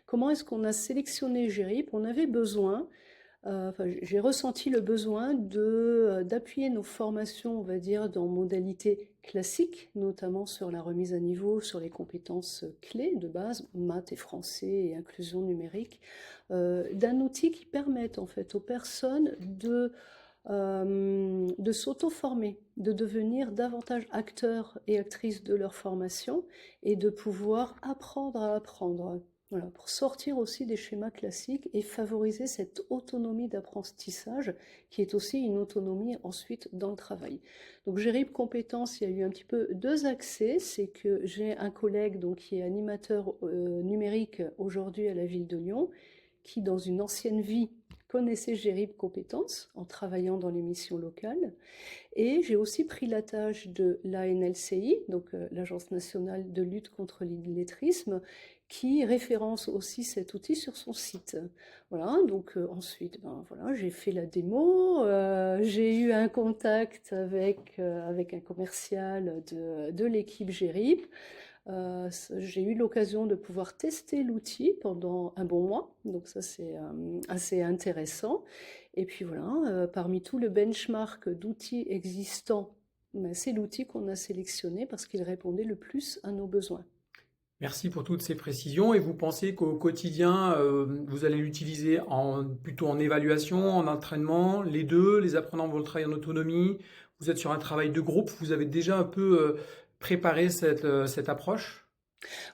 comment est-ce qu'on a sélectionné GERIP? On avait besoin, j'ai ressenti le besoin d'appuyer nos formations, on va dire, dans modalité classique, notamment sur la remise à niveau, sur les compétences clés de base, maths et français et inclusion numérique, d'un outil qui permette en fait aux personnes de s'auto-former, de devenir davantage acteurs et actrices de leur formation et de pouvoir apprendre à apprendre. Voilà, pour sortir aussi des schémas classiques et favoriser cette autonomie d'apprentissage qui est aussi une autonomie ensuite dans le travail. Donc GERIP Compétences, il y a eu un petit peu deux accès. C'est que j'ai un collègue donc, qui est animateur numérique aujourd'hui à la ville de Lyon, qui dans une ancienne vie connaissait GERIP Compétences en travaillant dans les missions locales. Et j'ai aussi pris la tâche de l'ANLCI, donc l'Agence nationale de lutte contre l'illettrisme, qui référence aussi cet outil sur son site. Voilà, donc ensuite, ben, voilà, j'ai fait la démo, j'ai eu un contact avec un commercial de l'équipe GERIP. J'ai eu l'occasion de pouvoir tester l'outil pendant un bon mois, donc ça c'est assez intéressant. Et puis voilà, parmi tout le benchmark d'outils existants, ben, c'est l'outil qu'on a sélectionné parce qu'il répondait le plus à nos besoins. Merci pour toutes ces précisions. Et vous pensez qu'au quotidien, vous allez l'utiliser plutôt en évaluation, en entraînement, les deux, les apprenants vont le travailler en autonomie, vous êtes sur un travail de groupe, vous avez déjà un peu préparé cette approche?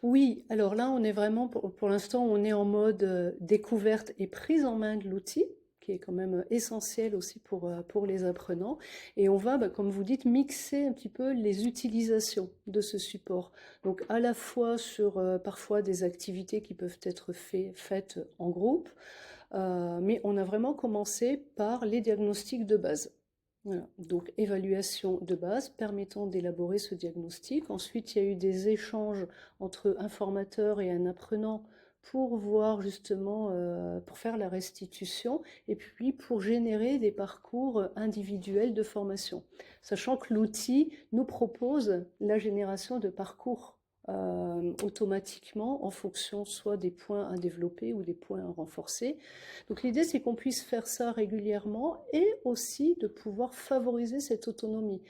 Oui, alors là, on est vraiment, pour l'instant, on est en mode découverte et prise en main de l'outil, qui est quand même essentiel aussi pour les apprenants. Et on va, bah, comme vous dites, mixer un petit peu les utilisations de ce support. Donc à la fois sur parfois des activités qui peuvent être faites en groupe, mais on a vraiment commencé par les diagnostics de base. Voilà. Donc évaluation de base permettant d'élaborer ce diagnostic. Ensuite, il y a eu des échanges entre un formateur et un apprenant pour voir justement, pour faire la restitution et puis pour générer des parcours individuels de formation. Sachant que l'outil nous propose la génération de parcours automatiquement en fonction soit des points à développer ou des points à renforcer. Donc l'idée, c'est qu'on puisse faire ça régulièrement et aussi de pouvoir favoriser cette autonomie.